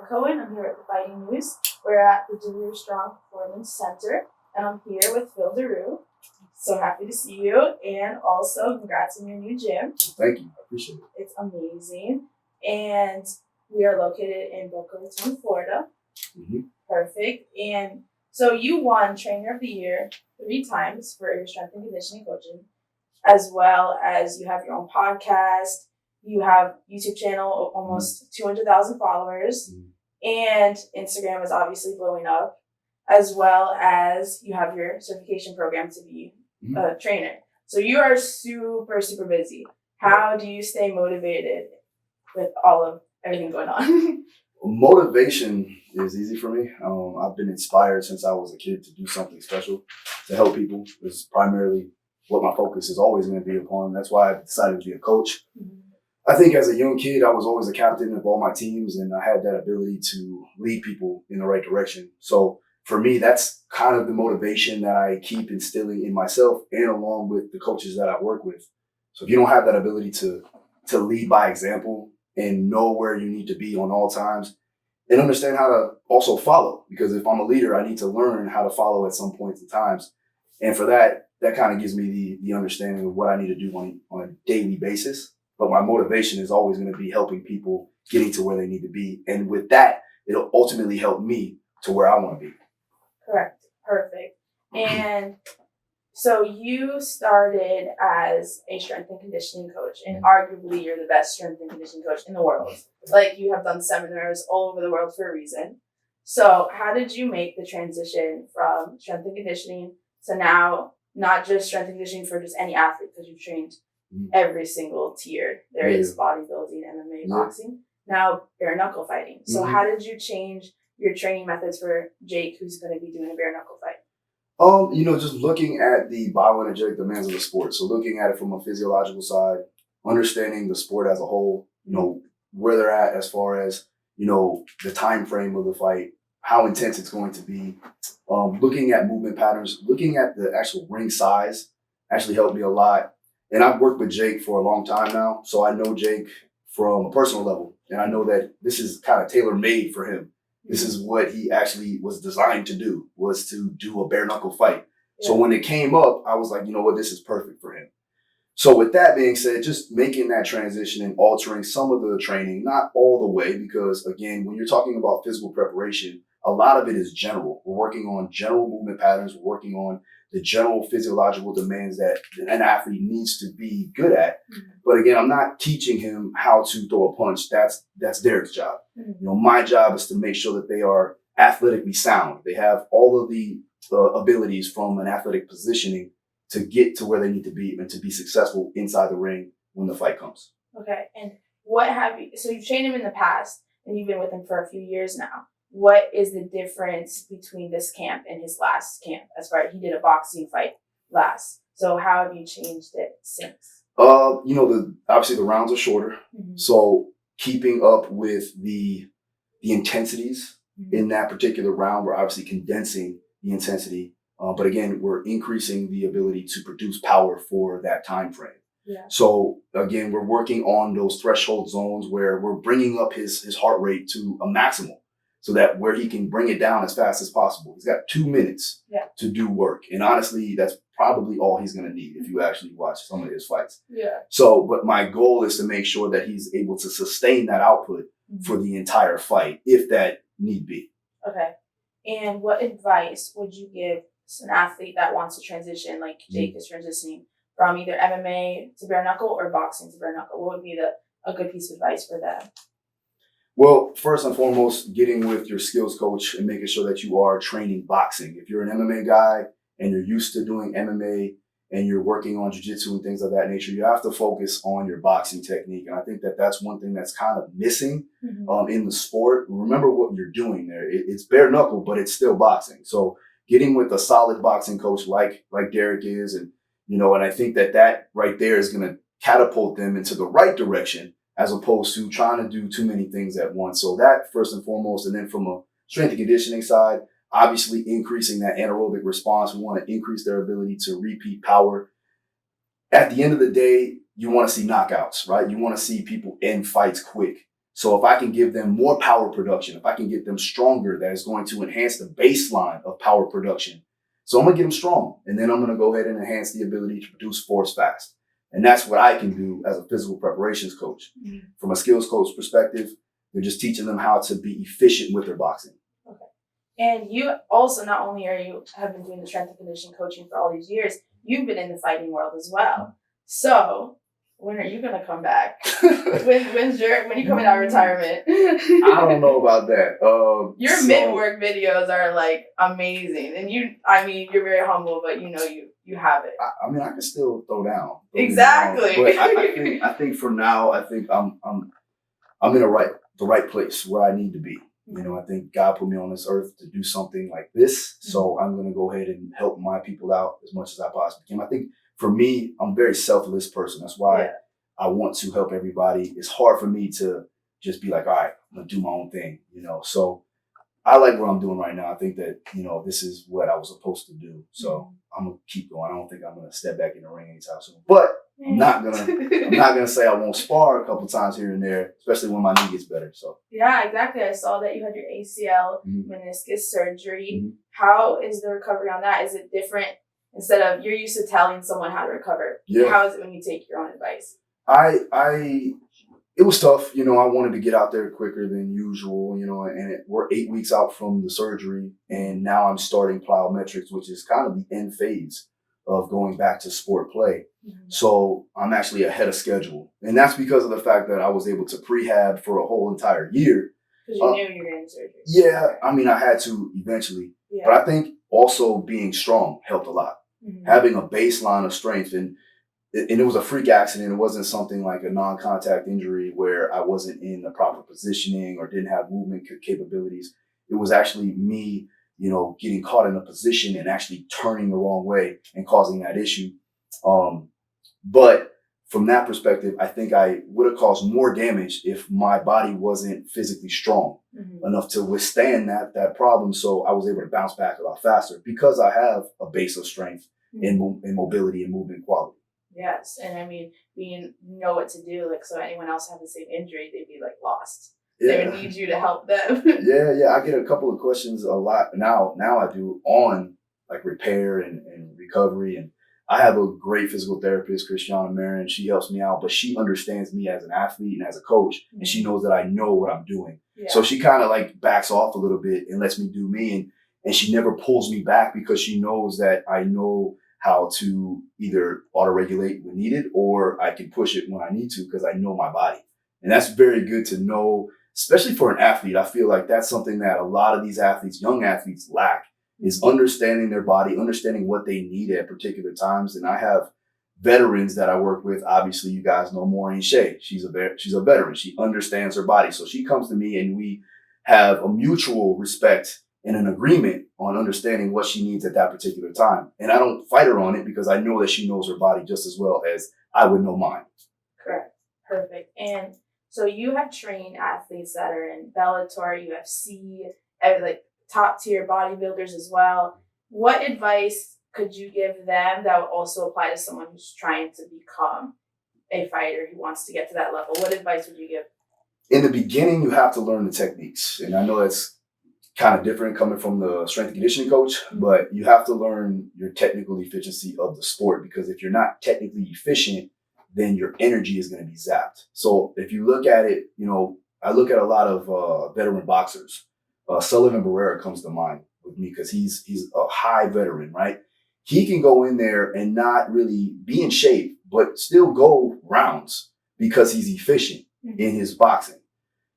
Cohen. I'm here at the Fighting News. We're at the Daru Strong Performance Center, and I'm here with Phil Daru. So happy to see you, and also congrats on your new gym. Thank you. I appreciate it. It's amazing. And we are located in Boca Raton, Florida. Mm-hmm. Perfect. And so you won Trainer of the Year 3 times for your strength and conditioning coaching, as well as you have your own podcast. You have YouTube channel, almost 200,000 followers, and Instagram is obviously blowing up, as well as you have your certification program to be a trainer. So you are super, super busy. How do you stay motivated with all of everything going on? Motivation is easy for me. I've been inspired since I was a kid to do something special, to help people. It's primarily what my focus is always going to be upon. That's why I decided to be a coach. I think as a young kid, I was always a captain of all my teams, and I had that ability to lead people in the right direction. So for me, that's kind of the motivation that I keep instilling in myself and along with the coaches that I work with. So if you don't have that ability to lead by example and know where you need to be on all times and understand how to also follow, because if I'm a leader, I need to learn how to follow at some points in times. And for that kind of gives me the understanding of what I need to do on a daily basis. But my motivation is always going to be helping people getting to where they need to be. And with that, it'll ultimately help me to where I want to be. Correct. Perfect. And so you started as a strength and conditioning coach, and arguably you're the best strength and conditioning coach in the world. Like, you have done seminars all over the world for a reason. So how did you make the transition from strength and conditioning to now not just strength and conditioning for just any athlete, because you've trained every single tier there is: bodybuilding, MMA, boxing, now bare knuckle fighting. So how did you change your training methods for Jake, who's going to be doing a bare knuckle fight? Just looking at the bioenergetic demands of the sport. So looking at it from a physiological side, understanding the sport as a whole, where they're at as far as, the time frame of the fight, how intense it's going to be, looking at movement patterns, looking at the actual ring size actually helped me a lot. And I've worked with Jake for a long time now, so I know Jake from a personal level, and I know that this is kind of tailor-made for him. This is what he actually was designed to do, was to do a bare knuckle fight. Yeah. So when it came up, I was like, you know what, this is perfect for him. So with that being said, just making that transition and altering some of the training, not all the way, because again, when you're talking about physical preparation, a lot of it is general. We're working on general movement patterns. We're working on the general physiological demands that an athlete needs to be good at. But again, I'm not teaching him how to throw a punch. That's Derek's job. My job is to make sure that they are athletically sound. They have all of the abilities from an athletic positioning to get to where they need to be and to be successful inside the ring when the fight comes. Okay. And so you've trained him in the past and you've been with him for a few years now. What is the difference between this camp and his last camp? As far as he did a boxing fight last. So how have you changed it since? Obviously the rounds are shorter. So keeping up with the intensities in that particular round, we're obviously condensing the intensity. But again, we're increasing the ability to produce power for that time frame. Yeah. So again, we're working on those threshold zones where we're bringing up his heart rate to a maximal, so that where he can bring it down as fast as possible. He's got 2 minutes to do work. And honestly, that's probably all he's going to need if you actually watch some of his fights. Yeah. So, but my goal is to make sure that he's able to sustain that output for the entire fight, if that need be. Okay. And what advice would you give an athlete that wants to transition, like Jake is transitioning from either MMA to bare knuckle or boxing to bare knuckle? What would be a good piece of advice for them? Well, first and foremost, getting with your skills coach and making sure that you are training boxing. If you're an MMA guy and you're used to doing MMA and you're working on jiu-jitsu and things of that nature, you have to focus on your boxing technique. And I think that that's one thing that's kind of missing in the sport. Remember what you're doing there. It's bare knuckle, but it's still boxing. So getting with a solid boxing coach like Derek is, and I think that right there is going to catapult them into the right direction, as opposed to trying to do too many things at once. So that first and foremost, and then from a strength and conditioning side, obviously increasing that anaerobic response. We want to increase their ability to repeat power. At the end of the day, you want to see knockouts, right? You want to see people end fights quick. So if I can give them more power production, if I can get them stronger, that is going to enhance the baseline of power production. So I'm going to get them strong. And then I'm going to go ahead and enhance the ability to produce force fast. And that's what I can do as a physical preparations coach. Mm-hmm. From a skills coach perspective, they're just teaching them how to be efficient with their boxing. Okay. And you also, not only have been doing the strength and conditioning coaching for all these years, you've been in the fighting world as well. So when are you going to come back? when you come out of retirement? I don't know about that. Your mid-work videos are like amazing. And you're very humble, but you have it. I mean, I can still throw down. Exactly. But I think for now, I think I'm in the right place where I need to be. I think God put me on this earth to do something like this. So I'm going to go ahead and help my people out as much as I possibly can. I think for me, I'm a very selfless person. That's why I want to help everybody. It's hard for me to just be like, all right, I'm going to do my own thing, So I like what I'm doing right now. I think that, this is what I was supposed to do. So I'm going to keep going. I don't think I'm going to step back in the ring anytime soon. But I'm not gonna say I won't spar a couple times here and there, especially when my knee gets better. So yeah, exactly. I saw that you had your ACL meniscus surgery. Mm-hmm. How is the recovery on that? Is it different? Instead of you're used to telling someone how to recover, how is it when you take your own advice? It was tough. I wanted to get out there quicker than usual. And we're 8 weeks out from the surgery, and now I'm starting plyometrics, which is kind of the end phase of going back to sport play. Mm-hmm. So I'm actually ahead of schedule. And that's because of the fact that I was able to prehab for a whole entire year. Because you knew you were getting surgery. Yeah, I mean, I had to eventually. Yeah. But I think also being strong helped a lot. Mm-hmm. Having a baseline of strength. And it was a freak accident. It wasn't something like a non-contact injury where I wasn't in the proper positioning or didn't have movement capabilities. It was actually me getting caught in a position and actually turning the wrong way and causing that issue. But from that perspective, I think I would have caused more damage if my body wasn't physically strong enough to withstand that problem. So I was able to bounce back a lot faster because I have a base of strength in mobility and movement quality. Yes. And I mean, we know what to do. Like, so anyone else have the same injury, they'd be like lost. Yeah. They would need you to help them. Yeah. I get a couple of questions a lot now I do on like repair and recovery. And I have a great physical therapist, Christiana Marin. She helps me out, but she understands me as an athlete and as a coach. And she knows that I know what I'm doing. Yeah. So she kind of like backs off a little bit and lets me do me. And she never pulls me back because she knows that I know how to either auto-regulate when needed or I can push it when I need to because I know my body. And that's very good to know, especially for an athlete. I feel like that's something that a lot of these athletes, young athletes, lack, is understanding their body, understanding what they need at particular times. And I have veterans that I work with. Obviously, you guys know Maureen Shea. She's a veteran. She understands her body. So she comes to me and we have a mutual respect and an agreement on understanding what she needs at that particular time. And I don't fight her on it because I know that she knows her body just as well as I would know mine. Correct. Perfect. And so you have trained athletes that are in Bellator, UFC, like top tier bodybuilders as well. What advice could you give them that would also apply to someone who's trying to become a fighter who wants to get to that level? What advice would you give? In the beginning, you have to learn the techniques. And I know that's kind of different coming from the strength and conditioning coach, but you have to learn your technical efficiency of the sport because if you're not technically efficient, then your energy is going to be zapped. So if you look at it, I look at a lot of veteran boxers. Sullivan Barrera comes to mind with me because he's a high veteran, right? He can go in there and not really be in shape, but still go rounds because he's efficient in his boxing.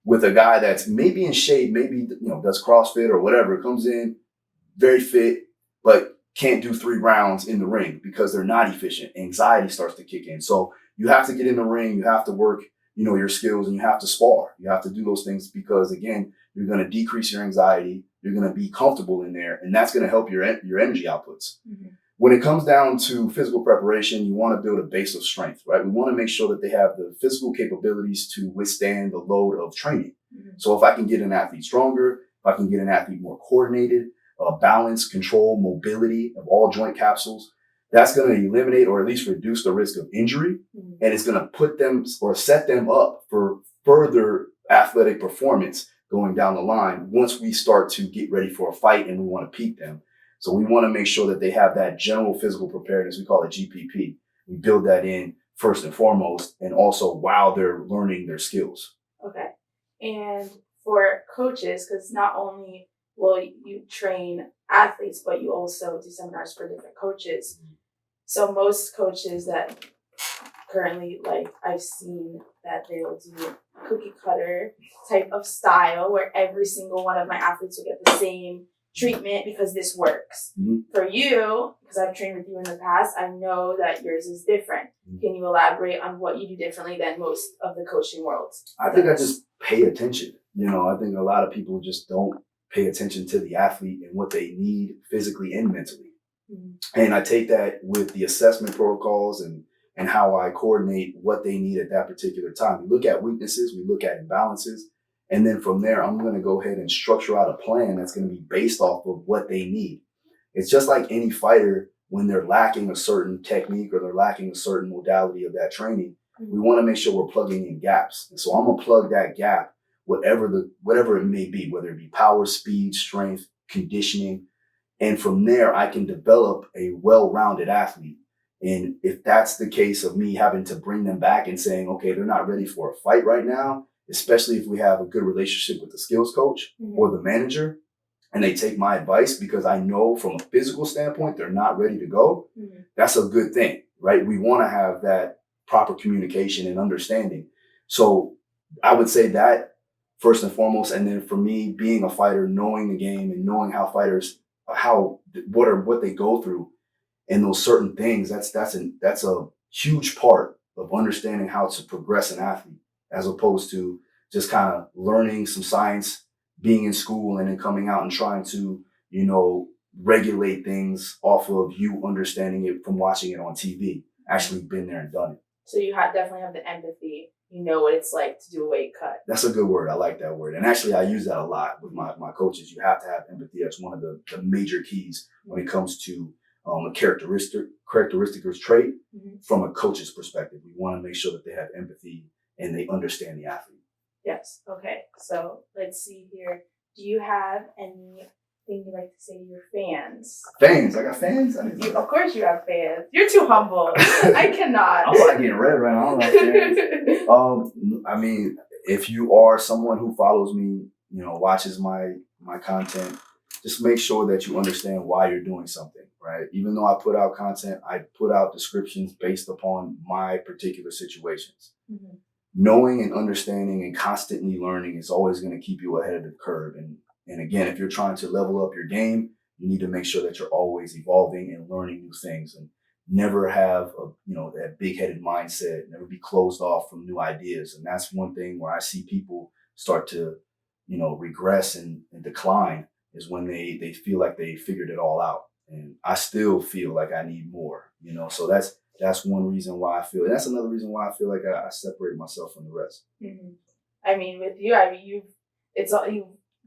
With a guy that's maybe in shape, maybe does CrossFit or whatever, comes in very fit, but can't do 3 rounds in the ring because they're not efficient. Anxiety starts to kick in. So you have to get in the ring, you have to work, your skills, and you have to spar. You have to do those things because again, you're going to decrease your anxiety. You're going to be comfortable in there, and that's going to help your energy outputs. Mm-hmm. When it comes down to physical preparation, you want to build a base of strength, right? We want to make sure that they have the physical capabilities to withstand the load of training. Mm-hmm. So if I can get an athlete stronger, if I can get an athlete more coordinated, balance, control, mobility of all joint capsules, that's going to eliminate or at least reduce the risk of injury. Mm-hmm. And it's going to put them or set them up for further athletic performance going down the line once we start to get ready for a fight and we want to peak them. So we want to make sure that they have that general physical preparedness. We call it GPP. We build that in first and foremost, and also while they're learning their skills. Okay. And for coaches, because not only will you train athletes, but you also do seminars for different coaches. So most coaches that currently, like, I've seen that they will do cookie cutter type of style where every single one of my athletes will get the same treatment because this works. Mm-hmm. For you, because I've trained with you in the past, I know that yours is different. Mm-hmm. Can you elaborate on what you do differently than most of the coaching world? I think I just pay attention. I think a lot of people just don't pay attention to the athlete and what they need physically and mentally. Mm-hmm. And I take that with the assessment protocols and how I coordinate what they need at that particular time. We look at weaknesses, we look at imbalances, and then from there, I'm going to go ahead and structure out a plan that's going to be based off of what they need. It's just like any fighter when they're lacking a certain technique or they're lacking a certain modality of that training. Mm-hmm. We want to make sure we're plugging in gaps. And so I'm going to plug that gap, whatever it may be, whether it be power, speed, strength, conditioning. And from there, I can develop a well-rounded athlete. And if that's the case of me having to bring them back and saying, okay, they're not ready for a fight right now, especially if we have a good relationship with the skills coach mm-hmm. or the manager, and they take my advice because I know from a physical standpoint, they're not ready to go, mm-hmm. that's a good thing, right? We want to have that proper communication and understanding. So I would say that first and foremost. And then for me, being a fighter, knowing the game and knowing how fighters, what they go through and those certain things, that's a huge part of understanding how to progress an athlete, as opposed to just kind of learning some science, being in school and then coming out and trying to, regulate things off of you understanding it from watching it on TV, actually been there and done it. So you definitely have the empathy. You know what it's like to do a weight cut. That's a good word. I like that word. And actually, I use that a lot with my coaches. You have to have empathy. That's one of the major keys when it comes to a characteristic or trait mm-hmm. from a coach's perspective. We want to make sure that they have empathy and they understand the athlete. Yes. Okay. So let's see here. Do you have anything you'd like to say to your fans? Fans? I got fans? Of course you have fans. You're too humble. I cannot. I'm like getting red right now. I don't have fans. If you are someone who follows me, watches my content, just make sure that you understand why you're doing something, right? Even though I put out content, I put out descriptions based upon my particular situations. Mm-hmm. Knowing and understanding and constantly learning is always going to keep you ahead of the curve. And again, if you're trying to level up your game, you need to make sure that you're always evolving and learning new things, and never have that big-headed mindset, never be closed off from new ideas. And that's one thing where I see people start to, regress and decline, is when they feel like they figured it all out. And I still feel like I need more, so that's one reason why I feel, and that's another reason why I feel like I separate myself from the rest. Mm-hmm. With you,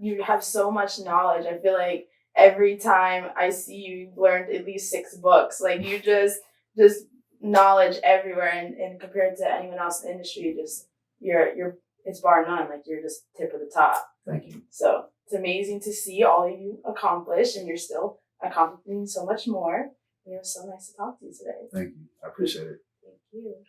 you have so much knowledge. I feel like every time I see you, you've learned at least 6 books. Like, you just knowledge everywhere, and compared to anyone else in the industry, you're it's bar none. Like, you're just tip of the top. Thank you. So it's amazing to see all you accomplish, and you're still accomplishing so much more. It was so nice to talk to you today. Thank you. I appreciate it. Thank you.